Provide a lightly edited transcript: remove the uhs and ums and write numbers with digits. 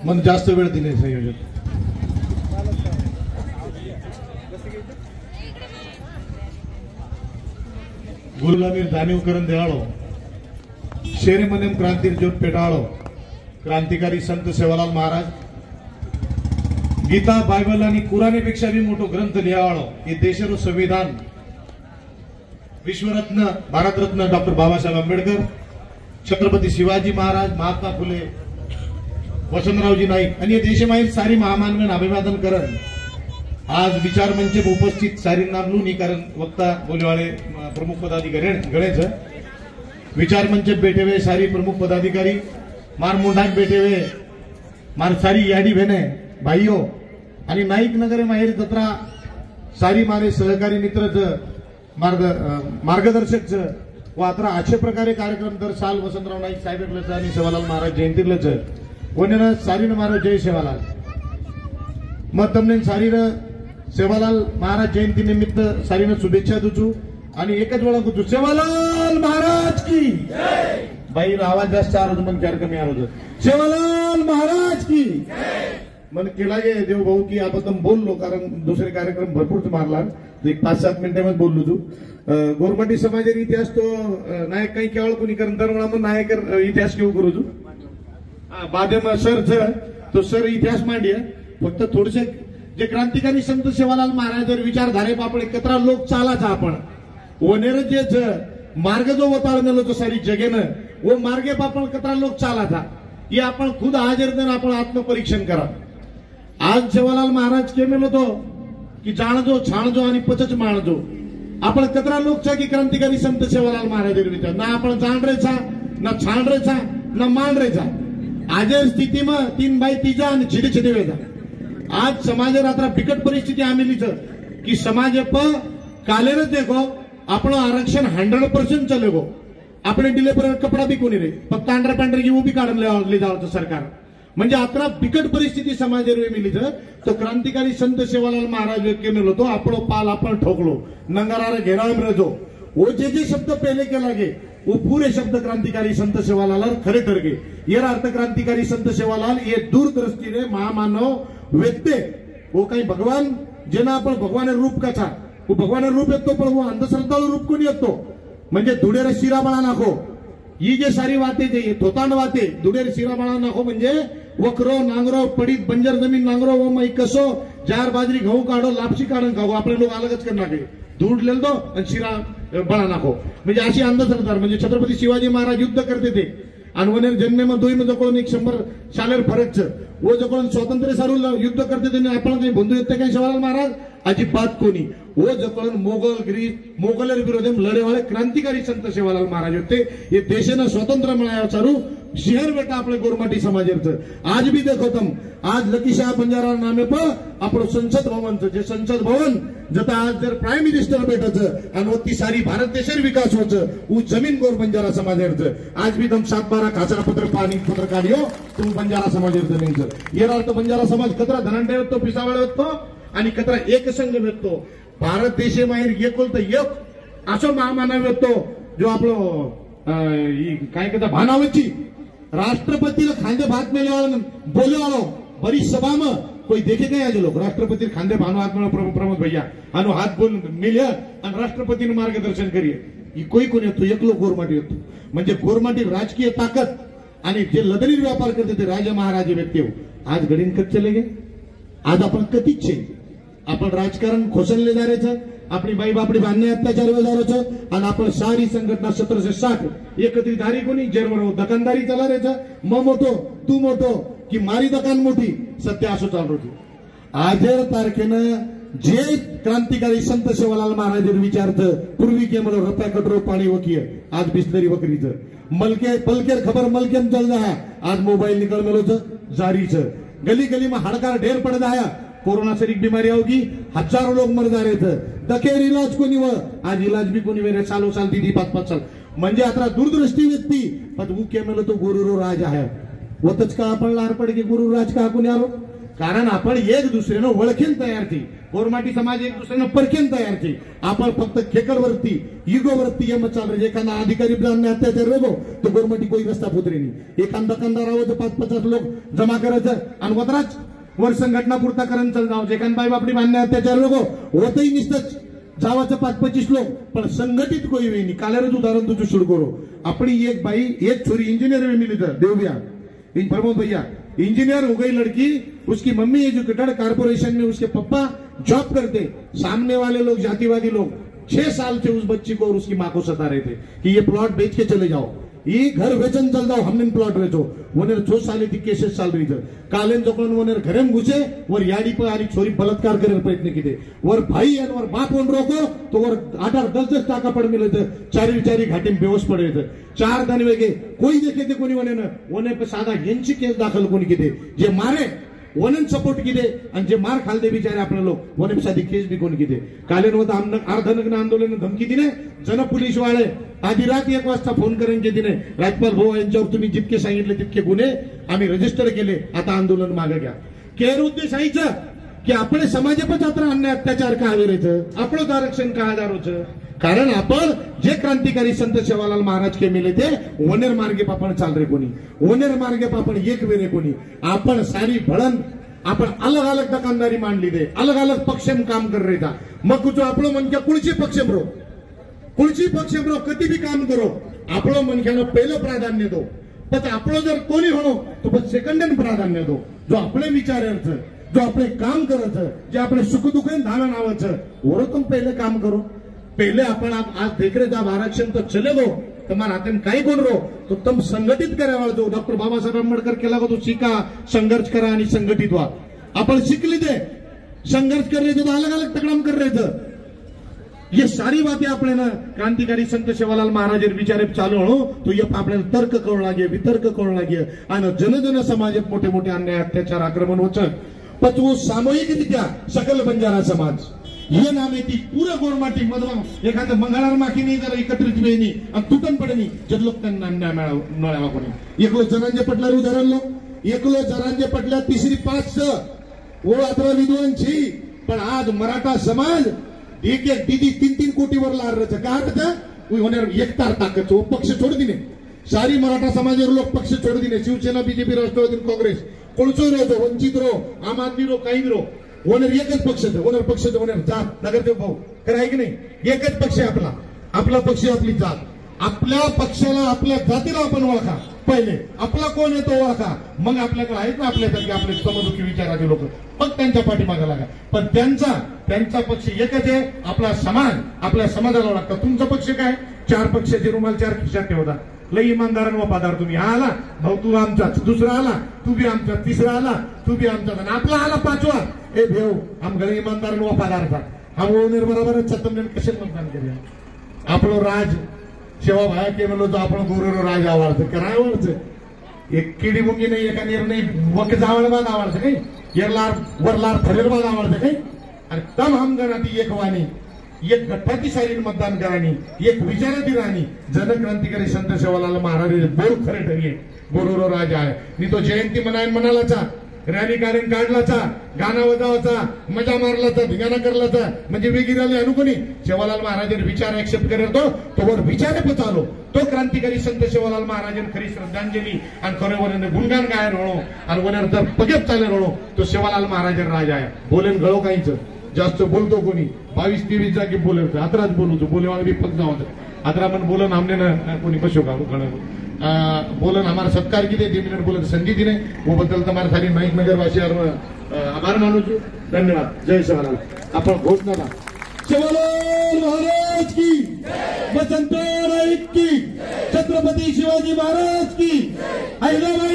मन जास्त वेळ दिले संयोजक गुलामीर जाणीवकरण देवाळो शेरे मनेम क्रांतीर ज्योत पेटाळो क्रांतिकारी संत सेवालाल महाराज गीता बायबल आणि कुराणेपेक्षा बी मोठो ग्रंथ लिहावाळो हे देशरो संविधान विश्वरत्न भारतरत्न डॉक्टर बाबासाहेब आंबेडकर छत्रपती शिवाजी महाराज महात्मा फुले वसंतरावजी नाईक आणि देशमाहीर सारी महामानवन अभिवादन करण आज विचार मंच उपस्थित सारी नामलू निकरण वक्ता बोलवाळे प्रमुख पदाधिकारी गणेश विचार मंच बैठे हुए सारी प्रमुख पदाधिकारी मार मुंडाक बैठे हुए मार सारी याडी बहने भाइयों आणि नाईक नगर माहेर जत्रा सारी मारे सहकारी मित्र मार्गदर्शक व आता अशा प्रकारे कार्यक्रम दर साल वसंतराव नाईक साहेब आणि सेवालाल महाराज जयंतीलच कोणी सारी महाराज जय सेवालाल मग तमने सारी सेवालाल महाराज जयंती निमित्त सारी शुभेच्छा तुझू आणि एकच वेळा कुठू सेवालाल महाराज की बाई आवाज जास्त आरोज मन कार्यक्रम आरोज सेवालाल महाराज की मन केला गे देव भाऊ की आपण बोललो कारण दुसरे कार्यक्रम भरपूर मारला एक 5-7 मिनिटांमध्ये बोललो तू गोरमाटी समाजाचा इतिहास तो नायक काही केवळ कोणी कारण दरवेळा मग नायक इतिहास केव करू तू बादेम सर तो सर इतिहास मांडिया फक्त थोडेसे जे क्रांतिकारी संत सेवालाल महाराज विचारधारे आपण एकत्र लोक चालाचा आपण वनेर जे मार्ग जो वताळ नेलो तो सारी जगेनं वो मार्गे आपण कतरा लोक चालाचा ये आपण खुद हाजर देन आपण आत्मपरीक्षण करा आज सेवालाल महाराज के मेलो तो की जाणजो छाणजो आणि पचच माणजो आपण कतरा लोकचा की क्रांतिकारी संत सेवालाल महाराज विचार ना आपण जाणरेचा ना छाणरेचा ना मांडरेचा आजर स्थिती में 3 बाय 3 आणि छिडे छिडे वेदा आज समाज रात्र बिकट परिस्थिती आमेलीच की समाज प कालेर देखो आपण आरक्षण 100% चलेगो अपने दिले पर कपड़ा भी कोणी रे फक्त अंडर पॅन्टर की वो भी काढून ले जावं सरकार म्हणजे आता बिकट परिस्थिती समाज मिली तो क्रांतिकारी संत सेवालाल महाराज के मिलो तो आपण पाल आपण ठोकलो नंगारा घेराव मिळतो वो जे शब्द पहले के लगे वो पूरे शब्द क्रांतिकारी संत सेवालाल खरे ठर गए ये अर्थ क्रांतिकारी संत सेवालाल ये दूरदृष्टि ने महामानव व्यक्ति वो काही भगवान जेना आपण भगवान रूप का था वो भगवान रूप येतो पण वो अंधश्रद्धाळू रूप कोणी येतो म्हणजे धुडेर शिराबाळा नाखो ही जे सारी वाते जे थोतांड वाते धुडेर शिराबाळा नाखो म्हणजे वखरो नांगरो पडीत बंजर जमीन नांगरो वो मई कसो जार बाजरी गहू काढो लापशी काढून खाऊ आपले लोक अलगच करणार धूड लेलतो आणि शिरा बळा नाखो म्हणजे अशी अंधश्रद्धा म्हणजे छत्रपती शिवाजी महाराज युद्ध करते थे आणि वनेर जन्मेमा दोन जकडून 100 सालेर फरक छ वो जकडून स्वातंत्र्य सारून युद्ध करते थे आपण काही बंधू येते काही सेवालाल महाराज अजिबात कोणी वो जकडून मोगल ग्रीस मोगलर विरोधी लढेवाळे क्रांतिकारी संत सेवालाल महाराज होते ये देशानं स्वतंत्र मिळाया चालू शहर बेटा आपले गोरमाटी समाजाचं आज भी देखो तुम आज लकीशाह बंजारा नामे पर आपण संसद भवनचं जे संसद भवन जता आज जर प्राईम मिनिस्टर भेटचं आणि ती सारी भारत देशार विकास होचं वो जमीन गोर बंजारा समाजाचं आज भी तुम 7-12 खासरा पत्र पाणी पत्र काढियो तुम बंजारा समाजाचं जमीनचं येर अर्थ बंजारा समाज कतरा धनंडे होतो पिसावळे होतो आणि कतरा एक संघ भेटतो भारत देशे माहेर एकुलत एक असो महामानव येतो जो आपलं काय कहता भानावची राष्ट्रपतीला खांदे भात मेले बोले वालो बड़ी सभा में कोई देखे गए आज लोग राष्ट्रपति खांदे भानु हाथ में प्रमोद भैया अनु हात बोल मिले आणि राष्ट्रपतीने मार्गदर्शन करिये कोई कोणी येतो एकलो गोरमाटी येतो म्हणजे गोरमाटी राजकीय ताकद आणि जे लदरी व्यापार करते ते राजा महाराजे व्यक्ती आज घडीन कत चले गे आज आपण कतीच छे आपण राजकारण खोसलले जायचं अपनी बाई बापड़ी अन्याय अत्याचार जायचं आणि आपण सारी संघटना 1760 एकत्रित धारी कोणी जर्मन दुकानदारी चला रेचा म मोठो तू मोठो की मारी दुकान मोठी सत्य असो चालू होती आजर तारखेनं जे क्रांतिकारी संत सेवालाल महाराज विचारत पूर्वी के मला रुपया कटरो पाणी वकीय आज बिस्लरी वकरीचं मलके पलकेर खबर मलकेन चल रहा आज मोबाइल निकल मेलोच जारीच गली गली में हड़कार ढेर पड़ रहा कोरोना से एक बीमारी होगी हजारों लोग मर जा रहे थे दखेर इलाज कोणी व आज इलाज भी कोणी मेरे सालों साल दीदी 5-5 साल म्हणजे आता दूरदृष्टी व्यक्ती पण वो के मेलो तो गुरुरो राज आहे वतच का आपण लार पड की गुरु राज का कोणी आलो कारण आपण एक दुसऱ्यानं ओळखीन तयार थी गोरमाटी समाज एक दुसऱ्यानं परखीन तयार थी आपण फक्त खेकरवरती इगोवरती एम चाल रहे एखादा अधिकारी ब्राह्मण अत्याचार रोगो तो गोरमाटी कोई रस्ता पुतरे नहीं एक दुकानदार आવો तो 5-50 लोक जमा करायचं आणि वतराच वर संघटना पुरता करून चल जाओ जेखान बाई बापडी मान्य अत्याचार रोगो होतही निसतच जावाचं 5-25 लोक पण संघटित कोई वेणी कालरच उदाहरण तुझं शुरू करो अपनी एक बाई एक छोरी इंजीनियर में मिली था देवबिया इन प्रमोद भैया इंजीनियर हो गई लड़की उसकी मम्मी एजुकेटेड कारपोरेशन में उसके पापा जॉब करते सामने वाले लोग जातिवादी लोग 6 साल से उस बच्ची को और उसकी मां को सता रहे थे कि ये प्लॉट बेच के चले जाओ ये घर वेचन चल जाओ हमने प्लॉट वेचो वनेर 6 साल थी केसेस चाल रही थी कालेन जोकन वनेर घरेम घुसे वर याडी पर आरी छोरी बलात्कार करे प्रयत्न किते वर भाई और वर बाप वन रोको तो वर 8-10 टाका पड़ मिले थे चारी घाटी में बेहोश पड़े थे 4 दिन वेगे कोई देखे थे कोणी वने पे साधा यांची केस दाखल कोणी किते जे मारे वनन सपोर्ट किते आणि जे मार खालते बिचारे आपले लोक वने साधी केस भी कोण किते कालेन होता अर्धनग्न आंदोलन धमकी दिने जन पोलीस वाले आधी रात 1 वाजता फोन करून के दिने राजपाल भाऊ यांच्यावर तुम्ही जितके सांगितले तितके गुन्हे आम्ही रजिस्टर केले आता आंदोलन मागे घ्या केर उद्देश आईचं की आपण समाजापच आता अन्याय अत्याचार का हवेरायचं आपलं आरक्षण का हजारोचं कारण आपण जे क्रांतिकारी संत सेवालाल महाराज के मिले थे वनेर मार्गे पापण चाल रे कोणी वनेर मार्गे पापण एक वेरे कोणी आपण सारी भळन आपण अलग अलग दुकानदारी मांडली दे अलग अलग पक्ष में काम कर रहे था मग कुछ आपलो मन क्या कुळची पक्ष रो कधी भी काम करो आपलो मन क्या पहिलं प्राधान्य दो पण आपलो जर कोणी हो तो बस सेकंडन प्राधान्य दो जो आपले विचारायचं जो आपले काम करायचं जे आपले सुख दुःख धावा नावाचं वो तुम पहले काम करो पहले अपन आप आज देख रहे जब आरक्षण तो चले दो तुम्हारे हाथ में काही कोण रो तो तुम संघटित करावा दो डॉक्टर बाबासाहेब आंबेडकर केला तो शिका संघर्ष करा आणि संघटित व्हा आपण शिकली दे संघर्ष कर रहे थे तो अलग अलग तकड़म कर रहे थे ये सारी बातें अपने ना क्रांतिकारी संत सेवालाल महाराज विचारे चालू हो तो ये आपल्याला तर्क करू लागे वितर्क करू लागे आणि जन समाजात मोठे मोठे अन्याय अत्याचार आक्रमण होतं पण वो सामूहिकरित्या सकल बंजारा समाज ये नामे ती पूरा गोरमाटी मधवा एखाद मंगळार माखी नाही जरा एकत्रित वेणी आणि तुटन पडणी जर लोक त्यांना अन्याय मिळावा कोणी एकलो जनांजे पटला उदाहरण लो एकलो जनांजे पटल्या तिसरी 5 वो अथवा विद्वानची पण आज मराठा समाज एक दीदी 3 कोटी वर लार रच का रहता वो होने एकतार ताकत वो पक्ष छोड़ दिने सारी मराठा समाज लोग पक्ष छोड़ दिने शिवसेना बीजेपी राष्ट्रवादी कांग्रेस कोणचो रो वंचित रो आम आदमी रो काही रो ओनर एकच पक्ष ओनर पक्ष ओनर जात नगरदेव भाऊ खरं आहे की नाही एकच पक्ष आहे आपला पक्ष आपली जात आपल्या पक्षाला आपल्या जातीला आपण ओळखा पहिले आपला कोण येतो ओळखा मग आपल्याकडे आहेत ना आपल्यासारखे आपले समदुखी विचाराचे लोक मग त्यांच्या पाठीमागे लागा पण त्यांचा पक्ष एकच आहे आपला समाज आपल्या समाजाला ओळखता तुमचा पक्ष काय 4 पक्षाचे रुमाल 4 खिशात ठेवता लई इमानदार वफादार तुम्ही हा आला भाऊ तू आमचाच दुसरा आला तू भी आमचा तिसरा आला तू भी आमचा आणि आपला आला 5वा ए भेव आमकडे इमानदार वफादार था हम ओनर बरोबर छतमने कसे मतदान करूया आपलो राज सेवा भाया के म्हणलो जो आपण गोरेरो राज आवडतं कराय आवडतं एक किडी मुंगी नाही एका निर्णय वक जावळ बाद आवडतं काही येरलार वरलार ठरेल बाद आवडतं काही आणि तम हम गणाती एक वाणी एक गठ्ठाची सारीन मतदान करानी एक विचाराती राणी जनक्रांतिकारी संत सेवालाल महाराज बोल खरे ठरिये गोरेरो राज आहे नी तो जयंती मनायन मनालाचा रॅली काढून काढलाचा गाणं वजावाचा मजा मारलाचा धिंगाणा करलाचा म्हणजे वेगळी अनुकोणी सेवालाल महाराज विचार एक्सेप्ट करतो तो वर विचारे पचालो तो क्रांतिकारी संत सेवालाल महाराज खरी श्रद्धांजली आणि खरोबर गुणगान गायन होणो आणि वनर जर पगेप चाले होणो तो सेवालाल महाराज राज आहे बोलेन गळो काहीच जास्त बोलतो कोणी 22-23 जागी बोलत आत्राच बोलतो बोलेवाला भी पग जावत आत्रा मन बोलन हमने ना कोणी पशु का बोलन हमारा सत्कार की दे 2 मिनट बोले संधि दी ने वो बदल तुम्हारे सारी नाइक नगर वासी आभार मानु छु धन्यवाद जय सेवालाल आपण घोषणा दा सेवालाल महाराज की वसंत राय की छत्रपति शिवाजी महाराज की हैदराबाद